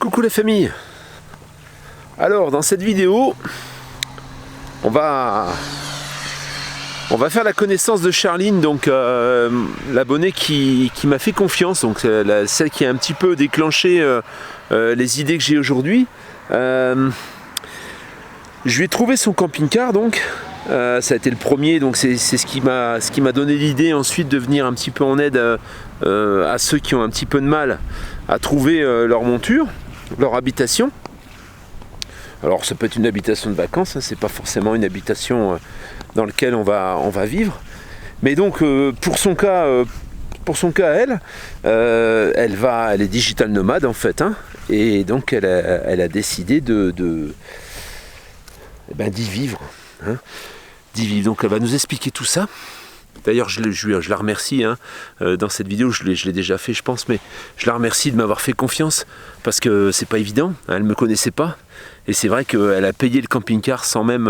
Coucou la famille. Alors dans cette vidéo on va faire la connaissance de Charline, donc l'abonnée qui m'a fait confiance, donc celle qui a un petit peu déclenché les idées que j'ai aujourd'hui. Je lui ai trouvé son camping-car, donc ça a été le premier, donc c'est ce qui m'a donné l'idée ensuite de venir un petit peu en aide à ceux qui ont un petit peu de mal à trouver leur monture, leur habitation. Alors ça peut être une habitation de vacances, hein, c'est pas forcément une habitation dans laquelle on va vivre. Mais donc pour son cas elle est digital nomade en fait, hein, et donc elle a décidé d'y vivre, hein, d'y vivre. Donc elle va nous expliquer tout ça. D'ailleurs je la remercie, hein, dans cette vidéo, je l'ai déjà fait je pense, mais je la remercie de m'avoir fait confiance parce que c'est pas évident, hein, elle me connaissait pas. Et c'est vrai qu'elle a payé le camping-car sans même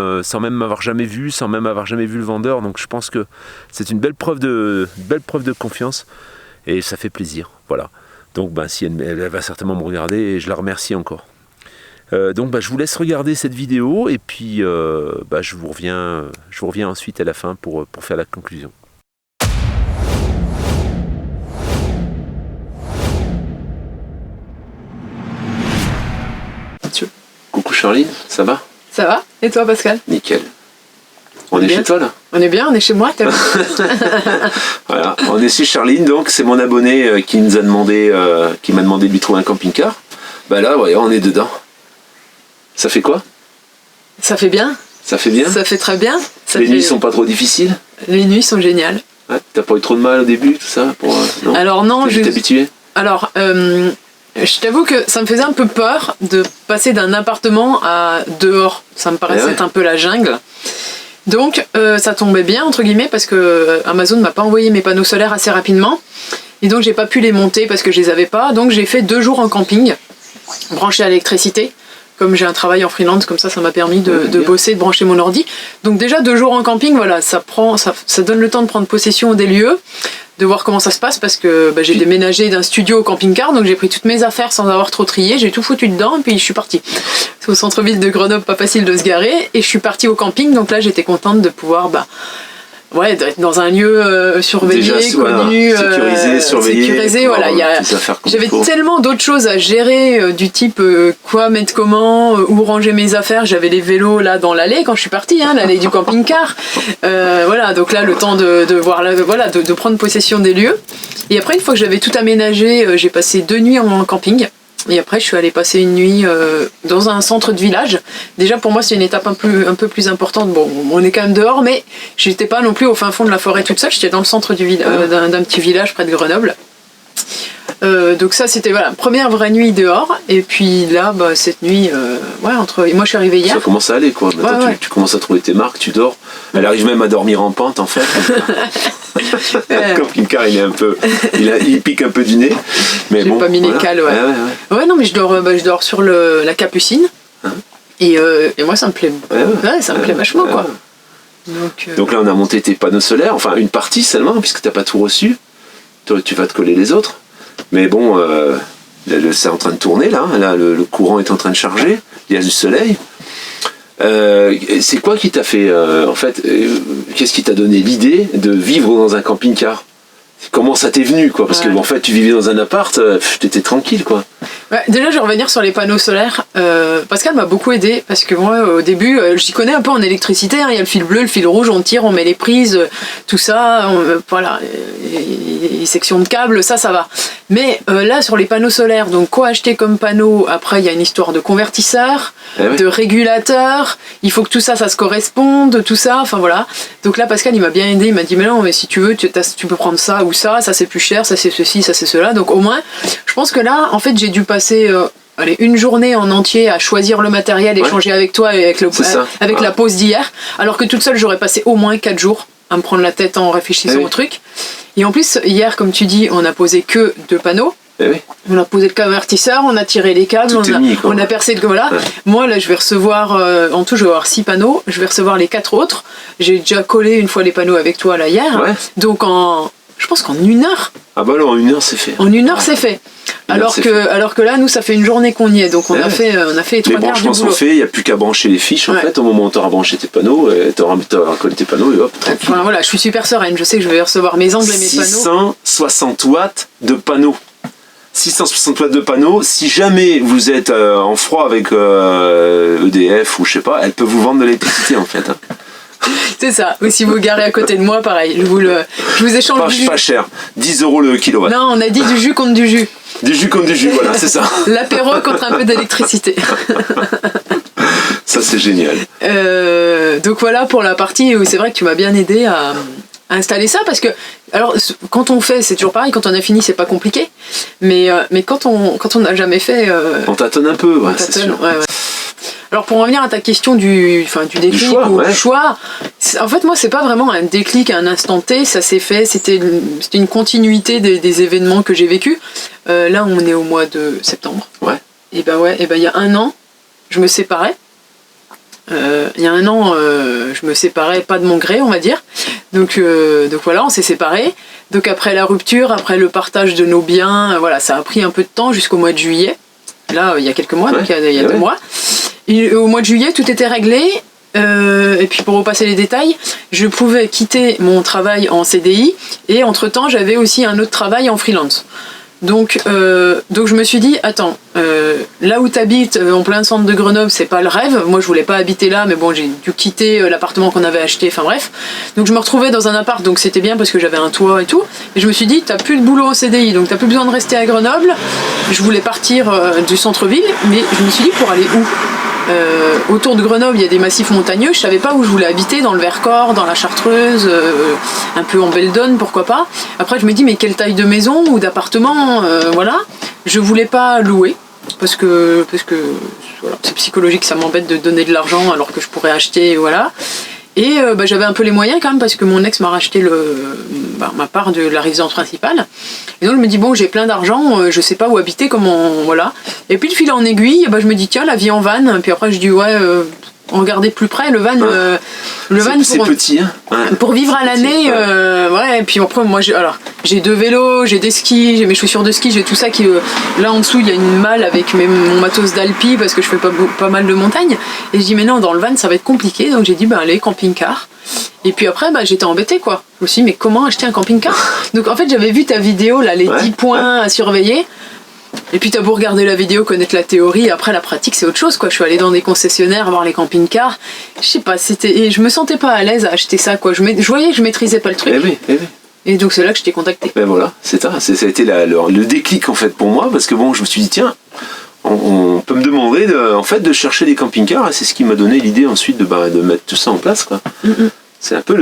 m'avoir jamais vu, sans même avoir jamais vu le vendeur. Donc je pense que c'est une belle preuve de confiance. Et ça fait plaisir. Voilà. Donc si elle va certainement me regarder et je la remercie encore. Donc je vous laisse regarder cette vidéo et puis je vous reviens ensuite à la fin pour faire la conclusion. Coucou Charline, ça va? Ça va? Et toi Pascal? Nickel. On est chez toi là? On est bien, on est chez moi. Voilà, on est chez Charline, donc c'est mon abonné qui m'a demandé de lui trouver un camping-car. Là, voyons, on est dedans. Ça fait quoi? Ça fait bien. Ça fait bien? Ça fait très bien. Les nuits sont pas trop difficiles? Les nuits sont géniales. Ouais, t'as pas eu trop de mal au début, tout ça non? Alors non, je... habitué? Alors, je t'avoue que ça me faisait un peu peur de passer d'un appartement à dehors. Ça me paraissait être un peu la jungle. Donc ça tombait bien entre guillemets parce que Amazon m'a pas envoyé mes panneaux solaires assez rapidement. Et donc j'ai pas pu les monter parce que je les avais pas. Donc j'ai fait 2 jours en camping, branché à l'électricité. Comme j'ai un travail en freelance, comme ça m'a permis de bosser, de brancher mon ordi. Donc déjà 2 jours en camping, voilà, ça donne le temps de prendre possession des lieux, de voir comment ça se passe, parce que j'ai déménagé d'un studio au camping-car, donc j'ai pris toutes mes affaires sans avoir trop trié, j'ai tout foutu dedans, et puis je suis partie. C'est au centre-ville de Grenoble, pas facile de se garer, et je suis partie au camping, donc là j'étais contente de pouvoir... d'être dans un lieu surveillé, connu, sécurisé, surveillé, sécurisé, voilà. J'avais tellement d'autres choses à gérer, du type quoi mettre comment, où ranger mes affaires. J'avais les vélos là dans l'allée quand je suis partie, hein, l'allée du camping-car. Voilà, donc là le temps de voir, de prendre possession des lieux. Et après, une fois que j'avais tout aménagé, j'ai passé 2 nuits en camping. Et après, je suis allée passer une nuit dans un centre de village. Déjà, pour moi, c'est une étape un peu plus importante. Bon, on est quand même dehors, mais j'étais pas non plus au fin fond de la forêt toute seule. J'étais dans le centre d'un petit village près de Grenoble. Donc ça, c'était première vraie nuit dehors. Et puis là, cette nuit, moi, je suis arrivée hier. Ça commence à aller, quoi. Maintenant, tu commences à trouver tes marques, tu dors. Elle arrive même à dormir en pente, en fait. Le camping-car, il pique un peu du nez. Mais j'ai pas mis les cales, ouais, non, mais je dors sur la capucine. Hein? Et moi, ça me plaît. Ça me plaît vachement, quoi. Donc là, on a monté tes panneaux solaires, enfin une partie seulement, puisque t'as pas tout reçu. Toi, tu vas te coller les autres. Mais bon, c'est en train de tourner là. Le courant est en train de charger. Il y a du soleil. C'est quoi qui t'a fait, en fait, qu'est-ce qui t'a donné l'idée de vivre dans un camping-car? Comment ça t'est venu, quoi? Parce que en fait, tu vivais dans un appart, t'étais tranquille, quoi. Déjà, je vais revenir sur les panneaux solaires. Pascal m'a beaucoup aidé parce que moi, au début, j'y connais un peu en électricité. Hein, il y a le fil bleu, le fil rouge, on tire, on met les prises, tout ça. Voilà, les sections de câbles, ça va. Mais là, sur les panneaux solaires, donc quoi acheter comme panneau? Après, il y a une histoire de convertisseur, de régulateur. Il faut que tout ça se corresponde, tout ça. Enfin voilà. Donc là, Pascal, il m'a bien aidé. Il m'a dit mais non, mais si tu veux, tu peux prendre ça ou ça c'est plus cher, ça c'est ceci, ça c'est cela. Donc au moins, je pense que là, en fait, j'ai dû passer une journée en entier à choisir le matériel, échanger avec toi et avec la pause d'hier. Alors que toute seule, j'aurais passé au moins 4 jours à me prendre la tête en réfléchissant au truc. Et en plus, hier, comme tu dis, on a posé que 2 panneaux. On a posé le convertisseur, on a tiré les câbles, on a percé le... Voilà. Moi, là, je vais recevoir... en tout, je vais avoir 6 panneaux. Je vais recevoir les 4 autres. J'ai déjà collé une fois les panneaux avec toi, là, hier. Donc, je pense qu'en 1 heure. Ah bah alors, en 1 heure, c'est fait. En 1 heure, c'est fait. Alors que là, nous, ça fait une journée qu'on y est, donc on a fait les 3 quarts du boulot. Les branchements sont faits, il n'y a plus qu'à brancher les fiches, en fait, au moment où tu auras branché tes panneaux, tu auras collé tes panneaux et hop, tranquille. Enfin, voilà, je suis super sereine, je sais que je vais recevoir mes angles et mes panneaux. 660 watts de panneaux. 660 watts de panneaux, si jamais vous êtes en froid avec EDF ou je sais pas, elle peut vous vendre de l'électricité en fait. C'est ça, ou si vous garez à côté de moi, pareil, je vous échange du jus. Pas cher, 10 € le kilowatt. Non, on a dit du jus contre du jus. Du jus contre du jus, voilà, c'est ça. L'apéro contre un peu d'électricité. Ça c'est génial. Donc voilà pour la partie où c'est vrai que tu m'as bien aidé à installer ça, parce que alors quand on fait, c'est toujours pareil, quand on a fini c'est pas compliqué, mais quand on n'a jamais fait, on tâtonne un peu, ouais, c'est sûr. Ouais. Alors pour revenir à ta question du déclic du choix, en fait moi c'est pas vraiment un déclic à un instant T, ça s'est fait, c'était une continuité des événements que j'ai vécus. Là on est au mois de septembre. Ouais. Et il y a 1 an, je me séparais. Il y a 1 an, je me séparais pas de mon gré, on va dire. Donc voilà, on s'est séparés. Donc après la rupture, après le partage de nos biens, voilà, ça a pris un peu de temps jusqu'au mois de juillet. Là, il y a quelques mois, donc il y a 2 mois. Et au mois de juillet, tout était réglé. Et puis pour repasser les détails, je pouvais quitter mon travail en CDI et entre-temps, j'avais aussi un autre travail en freelance. Donc je me suis dit, attends, là où tu habites, en plein centre de Grenoble, c'est pas le rêve. Moi, je voulais pas habiter là, mais bon, j'ai dû quitter l'appartement qu'on avait acheté, enfin bref. Donc je me retrouvais dans un appart, donc c'était bien parce que j'avais un toit et tout. Et je me suis dit, t'as plus de boulot en CDI, donc t'as plus besoin de rester à Grenoble. Je voulais partir du centre-ville, mais je me suis dit, pour aller où ? Autour de Grenoble, il y a des massifs montagneux. Je savais pas où je voulais habiter, dans le Vercors, dans la Chartreuse, un peu en Beldonne, pourquoi pas. Après, je me dis, mais quelle taille de maison ou d'appartement, voilà. Je voulais pas louer parce que voilà, c'est psychologique, ça m'embête de donner de l'argent alors que je pourrais acheter, voilà. Et j'avais un peu les moyens quand même parce que mon ex m'a racheté ma part de la résidence principale. Et donc je me dis bon, j'ai plein d'argent, je sais pas où habiter, comment, voilà. Et puis de fil en aiguille, je me dis tiens, la vie en van. Puis après je dis ouais, regardez de plus près le van. Le van c'est petit, hein. Ouais. Pour vivre à l'année, ouais. Et puis après moi j'ai 2 vélos, j'ai des skis, j'ai mes chaussures de ski, j'ai tout ça qui là en dessous il y a une malle avec mon matos d'alpi parce que je fais pas mal de montagne. Et je dis mais non, dans le van ça va être compliqué, donc j'ai dit allez, camping-car. Et puis après j'étais embêtée quoi. Je me suis dit mais comment acheter un camping-car? Donc en fait j'avais vu ta vidéo là, les 10 points à surveiller. Et puis t'as beau regarder la vidéo, connaître la théorie, après la pratique c'est autre chose quoi. Je suis allée dans des concessionnaires voir les camping-cars, je sais pas, et je me sentais pas à l'aise à acheter ça quoi. Je voyais que je maîtrisais pas le truc. Et donc c'est là que je t'ai contacté. Ben voilà, ça a été le déclic en fait pour moi, parce que bon, je me suis dit tiens, on peut me demander de chercher des camping-cars, et c'est ce qui m'a donné l'idée ensuite de mettre tout ça en place quoi. C'est un peu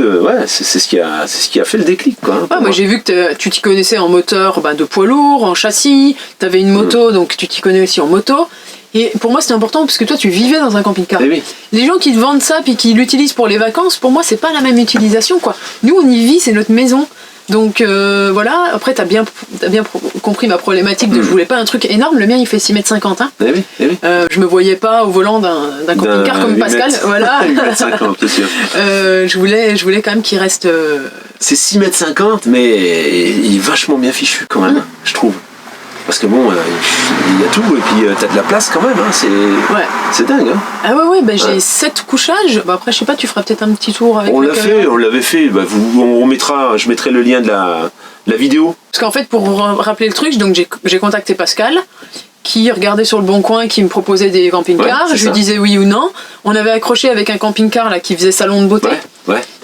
c'est ce qui a fait le déclic quoi. Moi j'ai vu que tu t'y connaissais en moteur de poids lourd, en châssis, t'avais une moto donc tu t'y connais aussi en moto. Et pour moi c'était important parce que toi tu vivais dans un camping-car. Oui. Les gens qui te vendent ça puis qui l'utilisent pour les vacances, pour moi c'est pas la même utilisation quoi. Nous on y vit, c'est notre maison. Donc voilà, après t'as bien compris ma problématique de je voulais pas un truc énorme, le mien il fait 6,50 m. Hein. Je me voyais pas au volant d'un camping-car comme Pascal, voilà. 8,50 c'est sûr. Je voulais quand même qu'il reste... C'est 6,50 m, mais il est vachement bien fichu quand même, je trouve. Parce que bon, il y a tout, et puis t'as de la place quand même, hein, c'est dingue. Hein. Ah ouais, j'ai 7 couchages. Après, je sais pas, tu feras peut-être un petit tour avec on l'avait fait. Je mettrai le lien de la vidéo. Parce qu'en fait, pour rappeler le truc, donc j'ai contacté Pascal, qui regardait sur le Bon Coin, qui me proposait des camping-cars. Je lui disais oui ou non. On avait accroché avec un camping-car là, qui faisait salon de beauté.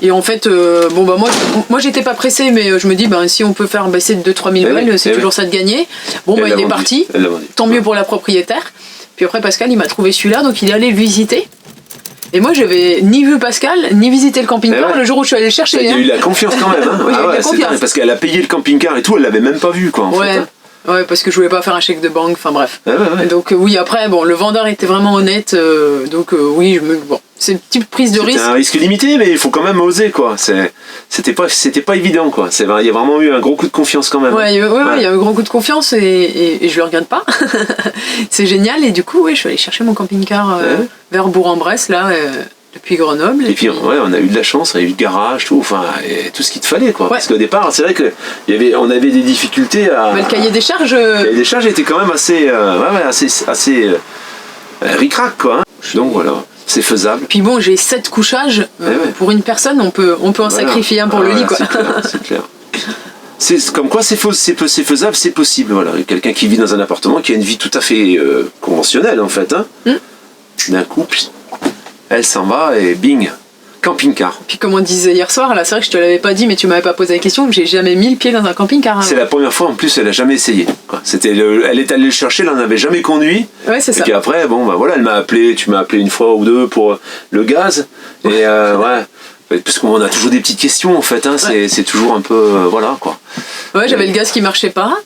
Et en fait, moi j'étais pas pressée, mais je me dis, si on peut faire baisser de 2-3 000 balles, c'est toujours ça de gagner. Il est parti. Tant mieux pour la propriétaire. Puis après, Pascal, il m'a trouvé celui-là, donc il est allé le visiter. Et moi, j'avais ni vu Pascal, ni visité le camping-car le jour où je suis allée le chercher. Il y a eu la confiance quand même. Hein. Oui, c'est dingue, parce qu'elle a payé le camping-car et tout, elle l'avait même pas vu quoi. En fait, hein. Ouais, parce que je voulais pas faire un chèque de banque, enfin bref. Donc oui, après, le vendeur était vraiment honnête, donc c'est une petite prise de risque. C'était un risque limité, mais il faut quand même oser, quoi. C'était pas évident, quoi. Il y a vraiment eu un gros coup de confiance quand même. Il y a eu un gros coup de confiance et je le regarde pas. C'est génial, et du coup, je suis allée chercher mon camping-car vers Bourg-en-Bresse, là, Depuis Grenoble. Et puis ouais, on a eu de la chance, on a eu le garage, tout, enfin, et tout ce qu'il te fallait, quoi. Ouais. Parce qu'au départ, c'est vrai qu'on avait des difficultés à... le cahier des charges... Le cahier des charges était quand même assez ric-rac, quoi. Hein. Donc voilà, c'est faisable. Puis bon, j'ai 7 couchages. Pour une personne, on peut en sacrifier un pour le lit, quoi. C'est clair. C'est comme quoi c'est faisable, c'est possible. Voilà, quelqu'un qui vit dans un appartement, qui a une vie tout à fait conventionnelle, en fait. Hein. D'un coup... Elle s'en va et bing, camping-car. Puis comme on disait hier soir, là c'est vrai que je te l'avais pas dit, mais tu m'avais pas posé la question, j'ai jamais mis le pied dans un camping-car. C'est la première fois, en plus elle a jamais essayé. Elle est allée le chercher, elle n'en avait jamais conduit. Ouais, c'est ça. Et puis après, bon bah voilà, elle m'a appelé, tu m'as appelé une fois ou deux pour le gaz. Et ouais, parce qu'on a toujours des petites questions en fait, hein, c'est toujours un peu, voilà quoi. Ouais, j'avais le gaz qui marchait pas,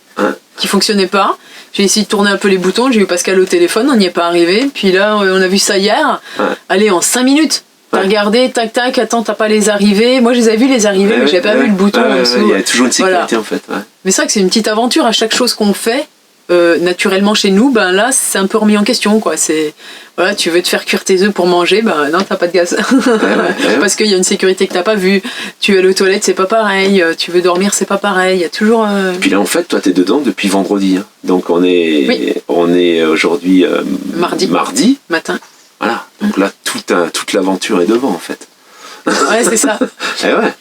qui fonctionnait pas. J'ai essayé de tourner un peu les boutons, j'ai eu Pascal au téléphone, on n'y est pas arrivé. Puis là, on a vu ça hier. Allez, en 5 minutes. T'as regardé, tac tac, attends, t'as pas les arrivées. Moi, je les ai vus les arrivées, mais j'avais pas vu le bouton en dessous. Il y a toujours une sécurité en fait. Ouais. Mais c'est vrai que c'est une petite aventure à chaque chose qu'on fait. Naturellement chez nous, ben là c'est un peu remis en question, quoi. C'est voilà, tu veux te faire cuire tes œufs pour manger, ben non, t'as pas de gaz. Parce qu'il y a une sécurité que t'as pas vue. Tu vas aux toilettes, c'est pas pareil. Tu veux dormir, c'est pas pareil. Il y a toujours. Et puis là en fait, toi t'es dedans depuis vendredi, hein. Donc on est aujourd'hui mardi matin. Voilà. Donc là toute l'aventure est devant en fait. Ouais, c'est ça. Et ouais.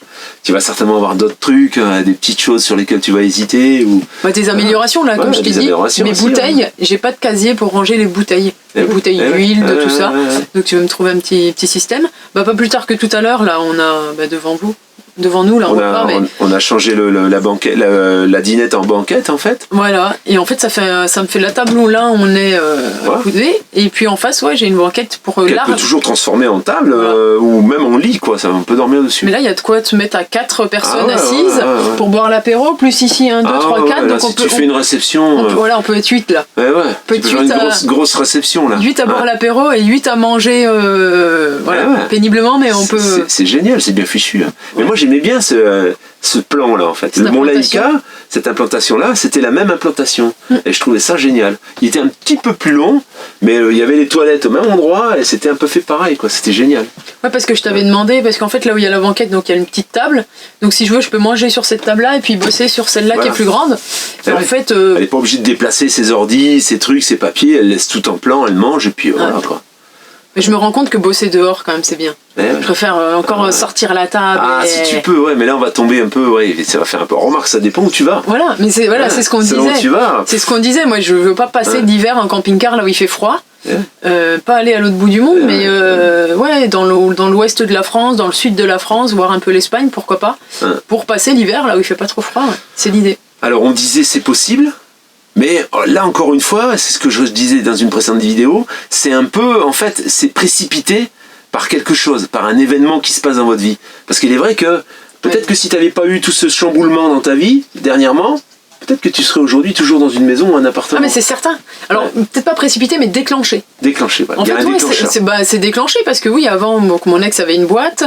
Tu vas certainement avoir d'autres trucs, des petites choses sur lesquelles tu vas hésiter ou des améliorations là, comme je t'ai dit. Mes bouteilles, j'ai pas de casier pour ranger les bouteilles, bouteilles d'huile, de tout ça. Donc tu vas me trouver un petit système. Pas plus tard que tout à l'heure, là, on a devant nous, là, on a changé la dinette en banquette en fait. Voilà, et en fait ça me fait la table où là on est accoudé, et puis en face j'ai une banquette pour qu'elle peut toujours transformer en table ou même en lit, quoi, on peut dormir dessus. Mais là il y a de quoi te mettre à 4 personnes assises pour boire l'apéro, plus ici 1, 2, 3, 4. Donc si tu fais une réception. On peut être 8 là. Tu peux faire une grosse réception là. 8 à boire l'apéro et 8 à manger péniblement, mais on peut. C'est génial, c'est bien fichu. Hein. Mais moi j'aimais bien ce plan là en fait. Mon Laïka, cette implantation là, c'était la même implantation. Et je trouvais ça génial. Il était un petit peu plus long, mais il y avait les toilettes au même endroit et c'était un peu fait pareil, quoi. C'était génial. Ouais, parce que je t'avais demandé, parce qu'en fait là où il y a la banquette, donc il y a une petite table. Donc si je veux, je peux manger sur cette table là et puis bosser sur celle-là qui est plus grande. Et en fait, elle n'est pas obligée de déplacer ses ordis, ses trucs, ses papiers. Elle laisse tout en plan, elle mange et puis voilà quoi. Mais je me rends compte que bosser dehors, quand même, c'est bien. Je préfère encore sortir la table. Si tu peux, mais là, on va tomber un peu, ça va faire un peu. Remarque, ça dépend où tu vas. Voilà, mais c'est ce qu'on disait. C'est ce qu'on disait. Moi, je veux pas passer l'hiver en camping-car là où il fait froid. Pas aller à l'autre bout du monde, mais dans l'ouest de la France, dans le sud de la France, voir un peu l'Espagne, pourquoi pas. Pour passer l'hiver là où il fait pas trop froid. C'est l'idée. Alors, on disait c'est possible. Mais là, encore une fois, c'est ce que je disais dans une précédente vidéo, c'est un peu, en fait, c'est précipité par quelque chose, par un événement qui se passe dans votre vie. Parce qu'il est vrai que, peut-être que si tu n'avais pas eu tout ce chamboulement dans ta vie, dernièrement, peut-être que tu serais aujourd'hui toujours dans une maison ou un appartement. Ah mais c'est certain. Alors, peut-être pas précipité, mais déclenché. Déclenché, voilà. En fait, c'est déclenché parce que oui, avant, mon ex avait une boîte.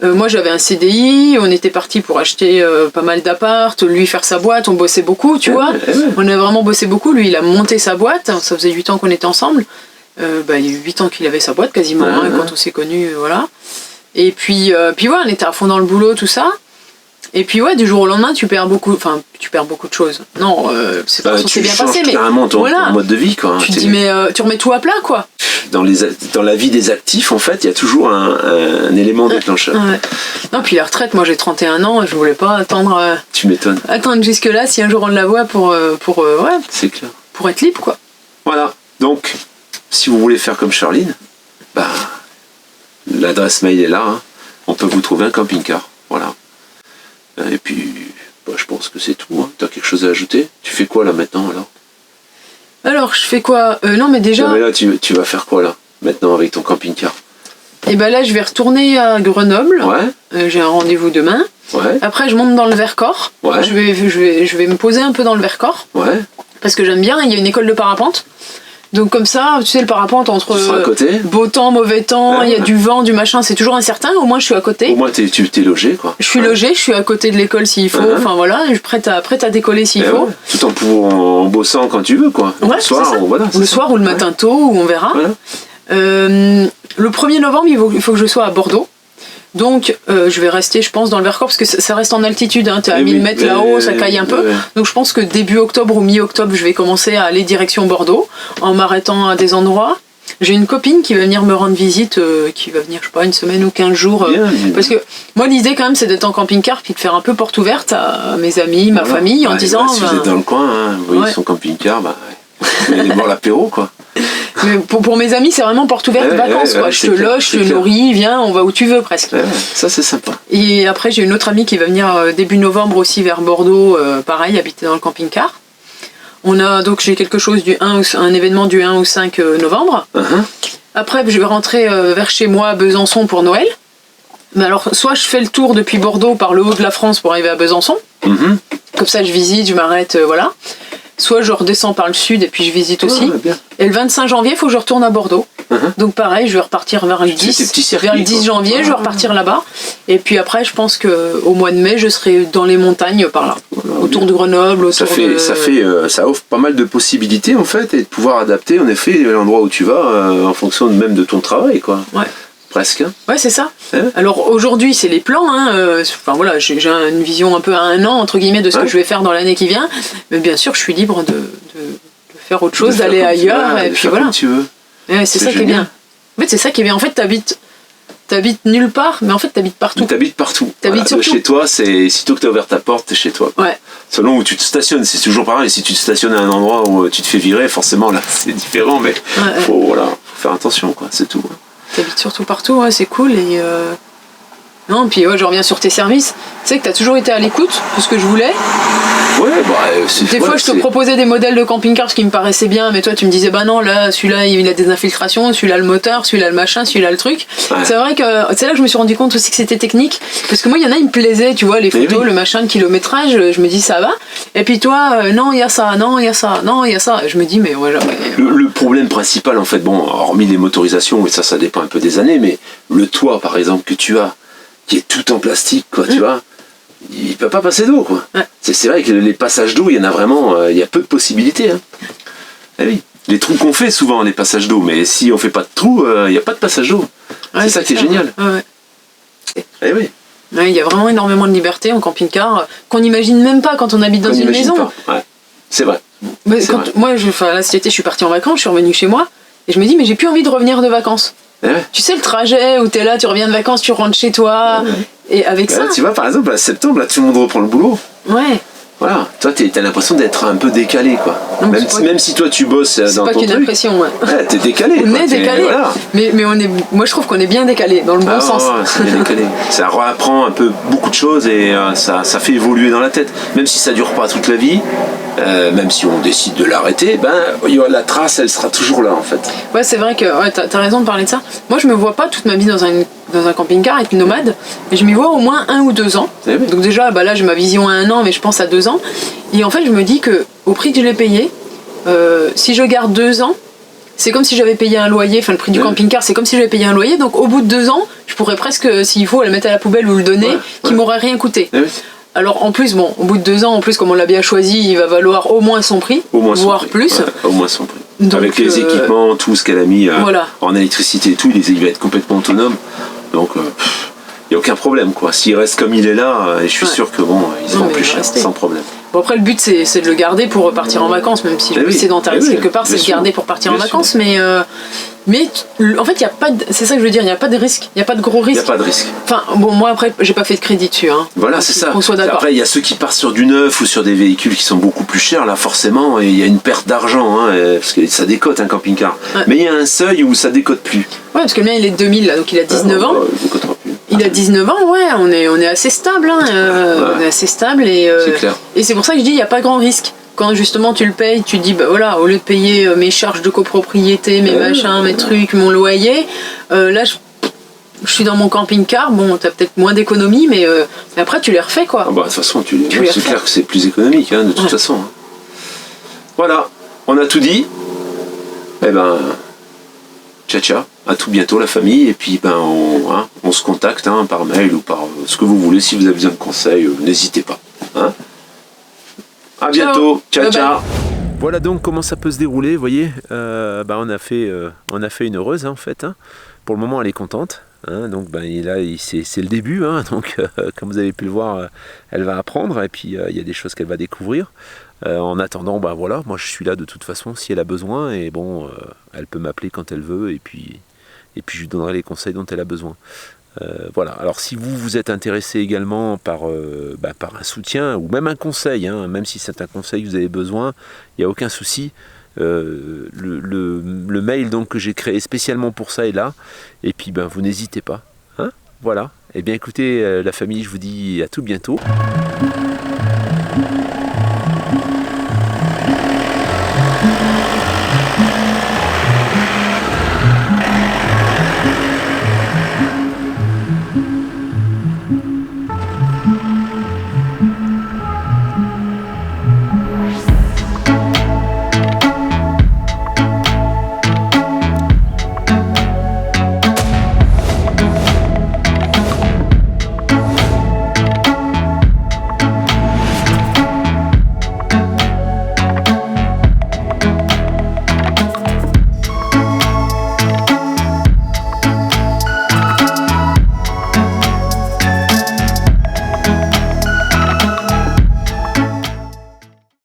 Moi j'avais un CDI, on était parti pour acheter pas mal d'appart, lui faire sa boîte, on bossait beaucoup, tu vois. On a vraiment bossé beaucoup, lui il a monté sa boîte, ça faisait 8 ans qu'on était ensemble. Il y a eu 8 ans qu'il avait sa boîte quasiment, quand on s'est connus, voilà. Et puis on était à fond dans le boulot, tout ça. Et puis du jour au lendemain tu perds beaucoup de choses. Non, c'est pas c'est bien passé, mais carrément ton mode de vie, quoi. Tu te dis mais tu remets tout à plat, quoi. Dans la vie des actifs, en fait, il y a toujours un élément déclencheur. Non, puis la retraite, moi j'ai 31 ans, je voulais pas attendre. Tu m'étonnes. Attendre jusque-là, si un jour on la voit pour c'est clair. Pour être libre, quoi. Voilà. Donc, si vous voulez faire comme Charline, l'adresse mail est là. Hein. On peut vous trouver un camping-car. Voilà. Et puis, je pense que c'est tout. Hein. Tu as quelque chose à ajouter? Tu fais quoi là maintenant alors, je fais quoi? Non, mais déjà... Non, mais là, tu vas faire quoi, là, maintenant, avec ton camping-car? Et là, je vais retourner à Grenoble. J'ai un rendez-vous demain. Après, je monte dans le Vercors. Je vais me poser un peu dans le Vercors. Parce que j'aime bien, il y a une école de parapente. Donc comme ça, tu sais, le parapente entre beau temps, mauvais temps, il y a du vent, du machin, c'est toujours incertain. Au moins, je suis à côté. Au moins, tu t'es logé, quoi. Je suis logé, je suis à côté de l'école s'il faut. Enfin voilà, je suis prête à décoller s'il faut. Tout en bossant quand tu veux, quoi. Le soir, ou le matin tôt, ou on verra. le 1er novembre, il faut que je sois à Bordeaux. Donc, je vais rester, je pense, dans le Vercors, parce que ça reste en altitude, hein, t'es à 1000 mètres là-haut, ça caille un peu. Donc, je pense que début octobre ou mi-octobre, je vais commencer à aller direction Bordeaux, en m'arrêtant à des endroits. J'ai une copine qui va venir me rendre visite, qui va venir, je sais pas, une semaine ou 15 jours. Parce que moi, l'idée, quand même, c'est d'être en camping-car, puis de faire un peu porte ouverte à mes amis, ma famille, en disant... si vous êtes dans le coin, hein, vous voyez son camping-car, vous allez boire l'apéro, quoi. Mais pour mes amis, c'est vraiment porte ouverte vacances, quoi. Je te loge, je te nourris, viens, on va où tu veux, presque. Ça, c'est sympa. Et après, j'ai une autre amie qui va venir début novembre aussi vers Bordeaux, pareil, habiter dans le camping-car. Donc j'ai quelque chose un événement du 1 au 5 novembre. Après, je vais rentrer vers chez moi à Besançon pour Noël. Mais alors, soit je fais le tour depuis Bordeaux par le haut de la France pour arriver à Besançon. Comme ça, je visite, je m'arrête, voilà. Soit je redescends par le sud et puis je visite aussi. Et le 25 janvier, il faut que je retourne à Bordeaux. Donc pareil, je vais repartir vers le 10 janvier, je vais repartir là-bas. Et puis après, je pense qu'au mois de mai, je serai dans les montagnes par là. Autour de Grenoble, ça offre pas mal de possibilités en fait, et de pouvoir adapter en effet l'endroit où tu vas en fonction même de ton travail, quoi. Ouais. Presque. Ouais, c'est ça. Alors aujourd'hui, c'est les plans. Enfin voilà, j'ai une vision un peu à 1 an, entre guillemets, de ce que je vais faire dans l'année qui vient. Mais bien sûr, je suis libre de faire autre chose, d'aller ailleurs. Et puis voilà. Comme tu veux. Ouais, c'est ça qui est bien. En fait, c'est ça qui est bien. En fait, t'habites nulle part, mais en fait, t'habites partout. T'habites partout. T'habites surtout. Chez toi, c'est sitôt que t'as ouvert ta porte, t'es chez toi. Ouais. Selon où tu te stationnes, c'est toujours pareil. Si tu te stationnes à un endroit où tu te fais virer, forcément là, c'est différent, mais faut faire attention, quoi. C'est tout. T'habites surtout partout, ouais, c'est cool. Et non, puis je reviens sur tes services. Tu sais que t'as toujours été à l'écoute de ce que je voulais. Ouais, des fois, je te proposais des modèles de camping-car, ce qui me paraissait bien, mais toi, tu me disais, bah non, là, celui-là, il a des infiltrations, celui-là, le moteur, celui-là, le machin, celui-là, le truc. C'est vrai que c'est là que je me suis rendu compte aussi que c'était technique. Parce que moi, il y en a, ils me plaisaient, tu vois, les photos, le machin, le kilométrage, je me dis, ça va. Et puis toi, non, il y a ça, non, il y a ça, non, il y a ça. Et je me dis, mais ouais, jamais. Le problème principal, en fait, hormis les motorisations, et ça dépend un peu des années, mais le toit, par exemple, que tu as, qui est tout en plastique, quoi, tu vois, il peut pas passer d'eau, quoi. C'est vrai que les passages d'eau, il y en a vraiment, il y a peu de possibilités. Eh oui. Les trous qu'on fait souvent, les passages d'eau, mais si on fait pas de trous, il n'y a pas de passage d'eau. C'est ça qui est génial. Eh oui. Il y a vraiment énormément de liberté en camping-car qu'on n'imagine même pas quand on habite dans une maison. C'est vrai. Mais moi, là, cet été, je suis partie en vacances, je suis revenue chez moi, et je me dis, mais j'ai plus envie de revenir de vacances. Tu sais, le trajet où t'es là, tu reviens de vacances, tu rentres chez toi, et avec ça... Tu vois, par exemple, à septembre, là, tout le monde reprend le boulot. Ouais. Voilà, toi t'as l'impression d'être un peu décalé, quoi. Non, même si toi tu bosses dans ton truc. C'est pas qu'une impression, t'es décalé. On est décalé. Voilà. Mais moi je trouve qu'on est bien décalé, dans le bon sens. Ouais, c'est bien décalé. Ça réapprend un peu beaucoup de choses et ça fait évoluer dans la tête. Même si ça dure pas toute la vie, même si on décide de l'arrêter, la trace elle sera toujours là en fait. Ouais, c'est vrai que t'as raison de parler de ça. Moi je me vois pas toute ma vie dans un camping-car, être nomade, mais je m'y vois au moins 1 ou 2 ans. Donc déjà, là j'ai ma vision à 1 an, mais je pense à 2 ans. Et en fait, je me dis que au prix que je l'ai payé, si je garde 2 ans, c'est comme si j'avais payé un loyer, enfin le prix du camping-car, c'est comme si j'avais payé un loyer, donc au bout de 2 ans, je pourrais presque, s'il faut, le mettre à la poubelle ou le donner, qui m'aurait rien coûté. Alors en plus, au bout de 2 ans, en plus, comme on l'a bien choisi, il va valoir au moins son prix, voire plus. Au moins son prix. Donc, avec les équipements, tout ce qu'elle a mis en électricité et tout, il va être complètement autonome. Donc, il n'y a aucun problème, quoi. S'il reste comme il est là, et je suis sûr que ils seront plus chers, sans problème. Bon, après, le but, c'est de le garder pour repartir en vacances, même si je sédentarise quelque part, c'est de le garder pour partir en vacances. Mais en fait, c'est ça que je veux dire, il n'y a pas de risque, il n'y a pas de gros risque. Il n'y a pas de risque. Enfin, moi, après, j'ai pas fait de crédit dessus. Voilà, c'est ça. On soit d'accord. Après, il y a ceux qui partent sur du neuf ou sur des véhicules qui sont beaucoup plus chers, là, forcément, il y a une perte d'argent, parce que ça décote un camping-car. Mais il y a un seuil où ça décote plus. Ouais, parce que le mien, il est de 2000, là, donc il a 19 ans. Il décotera plus. Il a 19 ans, on est assez stable, on est assez stable, c'est clair. Et c'est pour ça que je dis, il n'y a pas grand risque. Quand justement tu le payes, tu te dis, au lieu de payer mes charges de copropriété, mes machins, mes trucs, mon loyer, là je suis dans mon camping-car, t'as peut-être moins d'économies, mais après tu les refais, quoi. De toute façon, c'est clair que c'est plus économique, de toute façon. Voilà, on a tout dit. Ciao, à tout bientôt la famille, et puis on se contacte par mail ou par ce que vous voulez. Si vous avez besoin de conseils, n'hésitez pas. À bientôt, ciao. Voilà donc comment ça peut se dérouler, vous voyez. On a fait une heureuse en fait. Pour le moment elle est contente. Donc là c'est le début. Donc comme vous avez pu le voir, elle va apprendre et puis il y a des choses qu'elle va découvrir. En attendant, voilà, moi je suis là de toute façon si elle a besoin et bon, elle peut m'appeler quand elle veut et puis je lui donnerai les conseils dont elle a besoin. Voilà, alors si vous êtes intéressé également par un soutien ou même un conseil, même si c'est un conseil que vous avez besoin, il n'y a aucun souci. Le mail donc, que j'ai créé spécialement pour ça est là, et puis vous n'hésitez pas. Voilà, et bien écoutez la famille, je vous dis à tout bientôt.